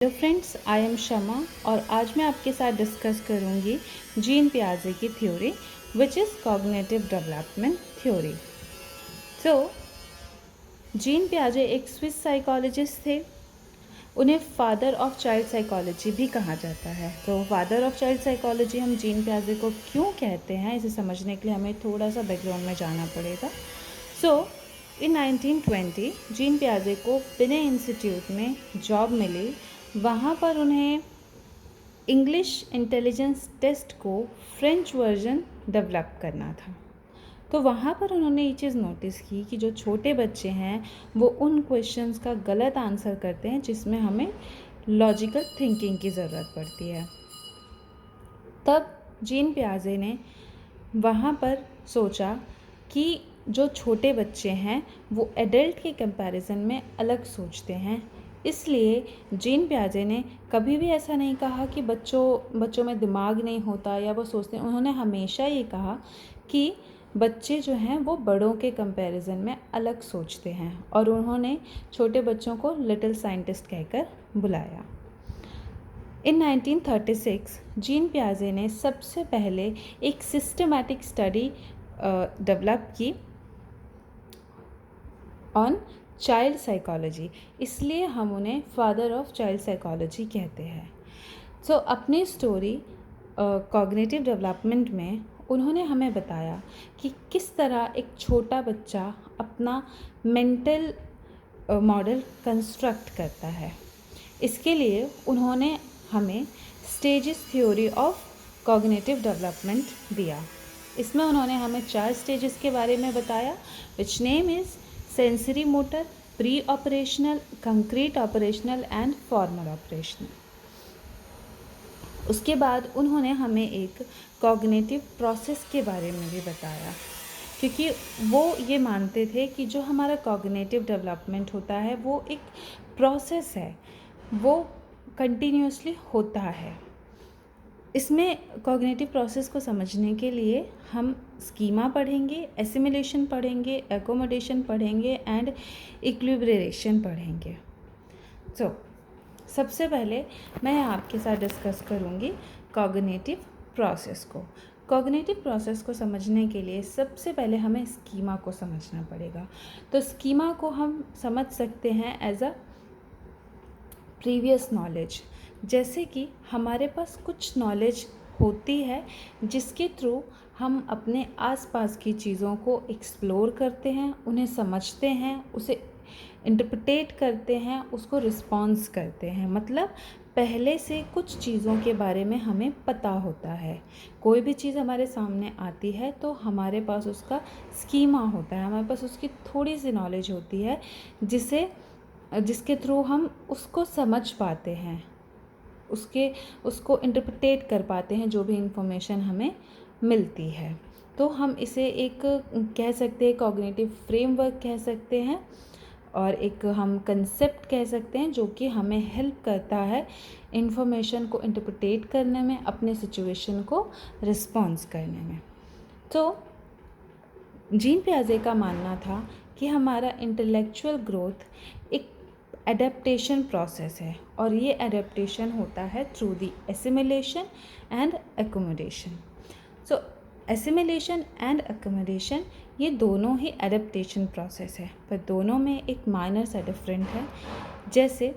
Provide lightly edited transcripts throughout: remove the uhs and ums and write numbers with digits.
Hello friends, I am शमा और आज मैं आपके साथ डिस्कस करूंगी जीन पियाजे की theory which is cognitive development theory. तो जीन पियाजे एक स्विस साइकोलॉजिस्ट थे। उन्हें फादर ऑफ चाइल्ड साइकोलॉजी भी कहा जाता है। तो फादर ऑफ चाइल्ड साइकोलॉजी हम जीन पियाजे को क्यों कहते हैं, इसे समझने के लिए हमें थोड़ा सा बैकग्राउंड में जाना पड़ेगा। इन 1920 जीन पियाजे को पिने इंस्टीट्यूट में जॉब मिली। वहाँ पर उन्हें इंग्लिश इंटेलिजेंस टेस्ट को फ्रेंच वर्जन डेवलप करना था। तो वहाँ पर उन्होंने ये चीज़ नोटिस की कि जो छोटे बच्चे हैं वो उन क्वेश्चंस का गलत आंसर करते हैं जिसमें हमें लॉजिकल थिंकिंग की ज़रूरत पड़ती है। तब जीन पियाजे ने वहाँ पर सोचा कि जो छोटे बच्चे हैं वो एडल्ट के कंपैरिजन में अलग सोचते हैं। इसलिए जीन पियाजे ने कभी भी ऐसा नहीं कहा कि बच्चों में दिमाग नहीं होता या वो सोचते हैं। उन्होंने हमेशा ये कहा कि बच्चे जो हैं वो बड़ों के कंपैरिजन में अलग सोचते हैं और उन्होंने छोटे बच्चों को लिटिल साइंटिस्ट कहकर बुलाया। इन 1936 जीन पियाजे ने सबसे पहले एक सिस्टमैटिक स्टडी डेवलप की ऑन चाइल्ड साइकोलॉजी, इसलिए हम उन्हें फादर ऑफ चाइल्ड साइकोलॉजी कहते हैं। अपनी स्टोरी कॉग्निटिव डेवलपमेंट में उन्होंने हमें बताया कि किस तरह एक छोटा बच्चा अपना मेंटल मॉडल कंस्ट्रक्ट करता है। इसके लिए उन्होंने हमें stages theory of cognitive development दिया। इसमें उन्होंने हमें 4 स्टेजेस के बारे में बताया, which name is sensory motor, pre operational, concrete operational and formal operational. उसके बाद उन्होंने हमें एक कॉग्निटिव प्रोसेस के बारे में भी बताया, क्योंकि वो ये मानते थे कि जो हमारा कॉग्निटिव डेवलपमेंट होता है वो एक प्रोसेस है, वो कंटिन्यूसली होता है। इसमें कॉग्निटिव प्रोसेस को समझने के लिए हम स्कीमा पढ़ेंगे, एसिमिलेशन पढ़ेंगे, एकोमोडेशन पढ़ेंगे एंड इक्विलिब्रेशन पढ़ेंगे। सबसे पहले मैं आपके साथ डिस्कस करूँगी कॉग्निटिव प्रोसेस को। कॉग्निटिव प्रोसेस को समझने के लिए सबसे पहले हमें स्कीमा को समझना पड़ेगा। तो स्कीमा को हम समझ सकते हैं एज अ प्रीवियस नॉलेज। जैसे कि हमारे पास कुछ नॉलेज होती है जिसके थ्रू हम अपने आसपास की चीज़ों को एक्सप्लोर करते हैं, उन्हें समझते हैं, उसे इंटरप्रिटेट करते हैं, उसको रिस्पॉन्स करते हैं। मतलब पहले से कुछ चीज़ों के बारे में हमें पता होता है। कोई भी चीज़ हमारे सामने आती है तो हमारे पास उसका स्कीमा होता है, हमारे पास उसकी थोड़ी सी नॉलेज होती है जिसके थ्रू हम उसको समझ पाते हैं, उसको इंटरप्रिटेट कर पाते हैं जो भी इंफॉर्मेशन हमें मिलती है। तो हम इसे एक कह सकते हैं कॉग्निटिव फ्रेमवर्क कह सकते हैं और एक हम कंसेप्ट कह सकते हैं जो कि हमें हेल्प करता है इंफॉर्मेशन को इंटरप्रिटेट करने में, अपने सिचुएशन को रिस्पॉन्स करने में। तो जीन पियाजे का मानना था कि हमारा इंटेलेक्चुअल ग्रोथ एक एडेप्टेशन प्रोसेस है और ये एडेप्टेशन होता है through the assimilation and accommodation. Assimilation and accommodation ये दोनों ही एडेप्टेशन प्रोसेस है, पर दोनों में एक माइनर सा डिफरेंट है। जैसे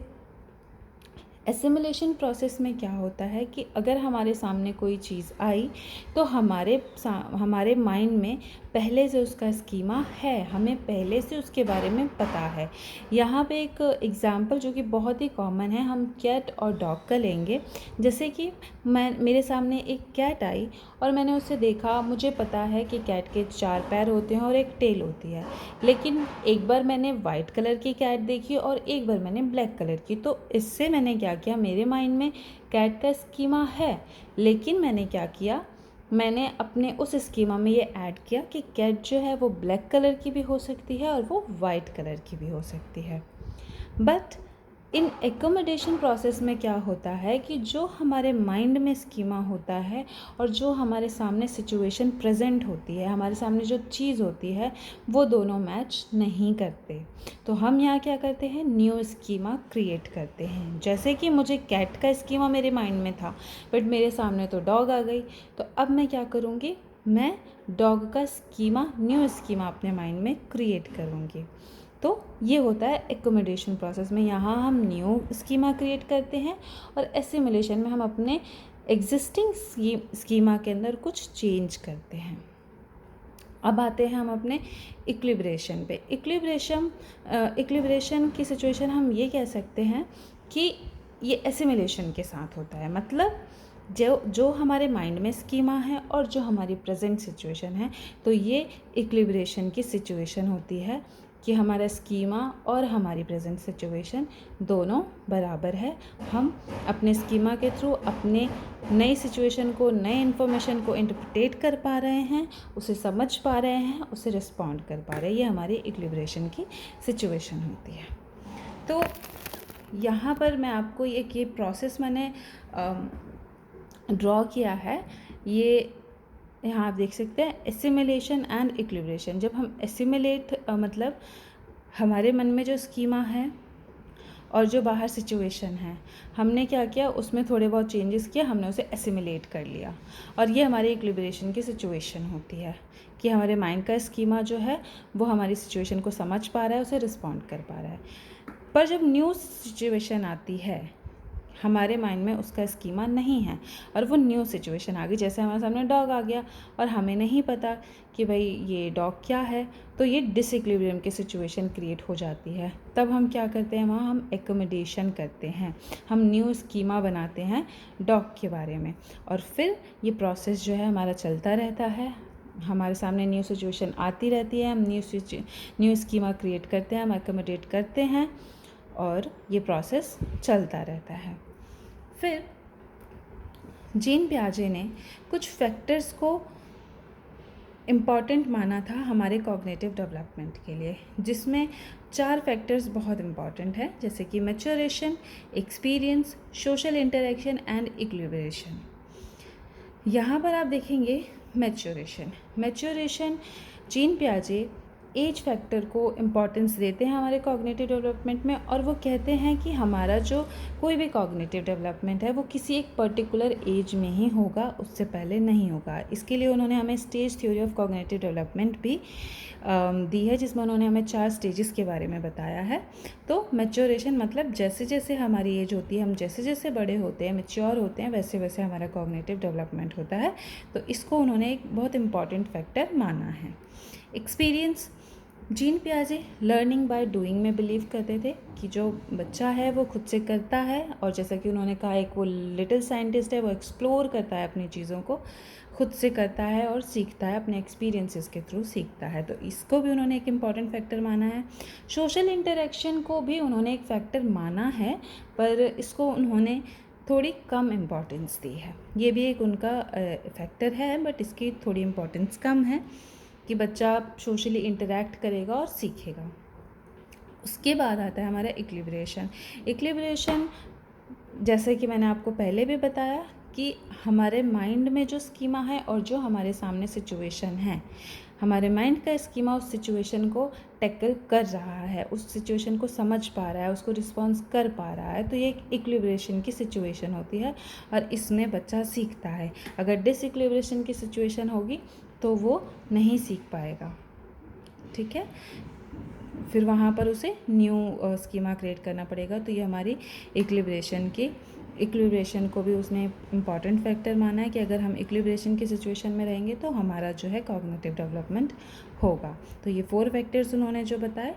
एसिमिलेशन प्रोसेस में क्या होता है कि अगर हमारे सामने कोई चीज़ आई तो हमारे माइंड में पहले से उसका स्कीमा है, हमें पहले से उसके बारे में पता है। यहाँ पे एक एग्ज़ाम्पल जो कि बहुत ही कॉमन है, हम कैट और डॉग का लेंगे। जैसे कि मेरे सामने एक कैट आई और मैंने उसे देखा, मुझे पता है कि कैट के 4 पैर होते हैं और एक टेल होती है। लेकिन एक बार मैंने वाइट कलर की कैट देखी और एक बार मैंने ब्लैक कलर की, तो इससे मैंने क्या किया, मेरे माइंड में कैट का स्कीमा है, लेकिन मैंने क्या किया, मैंने अपने उस स्कीमा में ये ऐड किया कि कैट जो है वो ब्लैक कलर की भी हो सकती है और वो वाइट कलर की भी हो सकती है। बट इन एकोमोडेशन प्रोसेस में क्या होता है कि जो हमारे माइंड में स्कीमा होता है और जो हमारे सामने सिचुएशन प्रेजेंट होती है, हमारे सामने जो चीज़ होती है, वो दोनों मैच नहीं करते। तो हम यहाँ क्या करते हैं, न्यू स्कीमा क्रिएट करते हैं। जैसे कि मुझे कैट का स्कीमा मेरे माइंड में था, बट मेरे सामने तो डॉग आ गई, तो अब मैं क्या करूँगी, मैं डॉग का स्कीमा, न्यू स्कीमा अपने माइंड में क्रिएट करूँगी। तो ये होता है एकोमोडेशन प्रोसेस में। यहाँ हम न्यू स्कीमा क्रिएट करते हैं और एसिमुलेशन में हम अपने एग्जिस्टिंग स्कीमा के अंदर कुछ चेंज करते हैं। अब आते हैं हम अपने इक्विलिब्रेशन पे। इक्विलिब्रेशन की सिचुएशन हम ये कह सकते हैं कि ये एसिमुलेशन के साथ होता है। मतलब जो हमारे माइंड में स्कीमा है और जो हमारी प्रेजेंट सिचुएशन है, तो ये इक्विलिब्रेशन की सिचुएशन होती है कि हमारा स्कीमा और हमारी प्रेजेंट सिचुएशन दोनों बराबर है। हम अपने स्कीमा के थ्रू अपने नई सिचुएशन को, नए इन्फॉर्मेशन को इंटरप्रेट कर पा रहे हैं, उसे समझ पा रहे हैं, उसे रिस्पॉन्ड कर पा रहे हैं। ये हमारी इक्विलिब्रेशन की सिचुएशन होती है। तो यहाँ पर मैं आपको ये प्रोसेस मैंने ड्रॉ किया है। ये यहाँ आप देख सकते हैं, एसिमुलेशन एंड इक्विलिब्रेशन। जब हम एसिमुलेट मतलब हमारे मन में जो स्कीमा है और जो बाहर सिचुएशन है, हमने क्या किया, उसमें थोड़े बहुत चेंजेस किया, हमने उसे एसिमुलेट कर लिया, और ये हमारी इक्विलिब्रेशन की सिचुएशन होती है कि हमारे माइंड का स्कीमा जो है वो हमारी सिचुएशन को समझ पा रहा है, उसे रिस्पॉन्ड कर पा रहा है। पर जब न्यू सिचुएशन आती है, हमारे माइंड में उसका स्कीमा नहीं है और वो न्यू सिचुएशन आ गई, जैसे हमारे सामने डॉग आ गया और हमें नहीं पता कि भाई ये डॉग क्या है, तो ये डिसइक्विलिब्रियम की सिचुएशन क्रिएट हो जाती है। तब हम क्या करते हैं, वहाँ हम एकोमोडेशन करते हैं, हम न्यू स्कीमा बनाते हैं डॉग के बारे में, और फिर ये प्रोसेस जो है हमारा चलता रहता है। हमारे सामने न्यू सिचुएशन आती रहती है, हम न्यू स्कीमा क्रिएट करते हैं, हम एकोमोडेट करते हैं, और ये प्रोसेस चलता रहता है। फिर जीन पियाजे ने कुछ फैक्टर्स को इम्पॉर्टेंट माना था हमारे कॉग्निटिव डेवलपमेंट के लिए, जिसमें 4 फैक्टर्स बहुत इम्पॉर्टेंट है, जैसे कि maturation, experience, social interaction and equilibration. यहाँ पर आप देखेंगे मैच्योरेशन जीन पियाजे एज फैक्टर को इम्पॉर्टेंस देते हैं हमारे कॉग्निटिव डेवलपमेंट में, और वो कहते हैं कि हमारा जो कोई भी कॉग्निटिव डेवलपमेंट है वो किसी एक पर्टिकुलर एज में ही होगा, उससे पहले नहीं होगा। इसके लिए उन्होंने हमें stage theory of cognitive development भी दी है, जिसमें उन्होंने हमें 4 स्टेजेस के बारे में बताया है। तो मैच्योरेशन मतलब जैसे जैसे हमारी एज होती है, हम जैसे जैसे बड़े होते हैं, मैच्योर होते हैं, वैसे वैसे हमारा कॉग्निटिव डेवलपमेंट होता है। तो इसको उन्होंने एक बहुत इम्पॉर्टेंट फैक्टर माना है। एक्सपीरियंस, जीन पियाजे लर्निंग बाय डूइंग में बिलीव करते थे कि जो बच्चा है वो खुद से करता है, और जैसा कि उन्होंने कहा, एक वो लिटिल साइंटिस्ट है, वो एक्सप्लोर करता है अपनी चीज़ों को, खुद से करता है और सीखता है, अपने एक्सपीरियंसेस के थ्रू सीखता है। तो इसको भी उन्होंने एक इम्पॉर्टेंट फैक्टर माना है। सोशल इंटरेक्शन को भी उन्होंने एक फैक्टर माना है, पर इसको उन्होंने थोड़ी कम इम्पॉर्टेंस दी है। ये भी एक उनका फैक्टर है, बट इसकी थोड़ी इम्पॉर्टेंस कम है कि बच्चा सोशली इंटरैक्ट करेगा और सीखेगा। उसके बाद आता है हमारा इक्विलिब्रेशन। जैसे कि मैंने आपको पहले भी बताया कि हमारे माइंड में जो स्कीमा है और जो हमारे सामने सिचुएशन है, हमारे माइंड का स्कीमा उस सिचुएशन को टैकल कर रहा है, उस सिचुएशन को समझ पा रहा है, उसको रिस्पॉन्स कर पा रहा है, तो ये एक इक्विलिब्रेशन की सिचुएशन होती है और इसमें बच्चा सीखता है। अगर डिसइक्विलिब्रेशन की सिचुएशन होगी तो वो नहीं सीख पाएगा, ठीक है। फिर वहाँ पर उसे न्यू स्कीमा क्रिएट करना पड़ेगा। तो ये हमारी इक्विलिब्रेशन को भी उसने इम्पॉर्टेंट फैक्टर माना है कि अगर हम इक्विलिब्रेशन की सिचुएशन में रहेंगे तो हमारा जो है कॉग्निटिव डेवलपमेंट होगा। तो ये 4 फैक्टर्स उन्होंने जो बताए,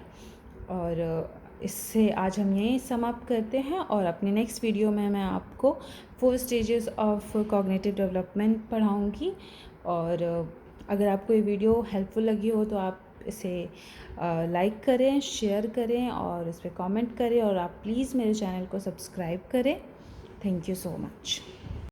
और इससे आज हम यहीं समाप्त करते हैं, और अपनी नेक्स्ट वीडियो में मैं आपको 4 स्टेजेस ऑफ कॉग्निटिव डेवलपमेंट पढ़ाऊँगी। और अगर आपको ये वीडियो हेल्पफुल लगी हो तो आप इसे लाइक करें, शेयर करें और इस पर कमेंट करें, और आप प्लीज़ मेरे चैनल को सब्सक्राइब करें। Thank you so much.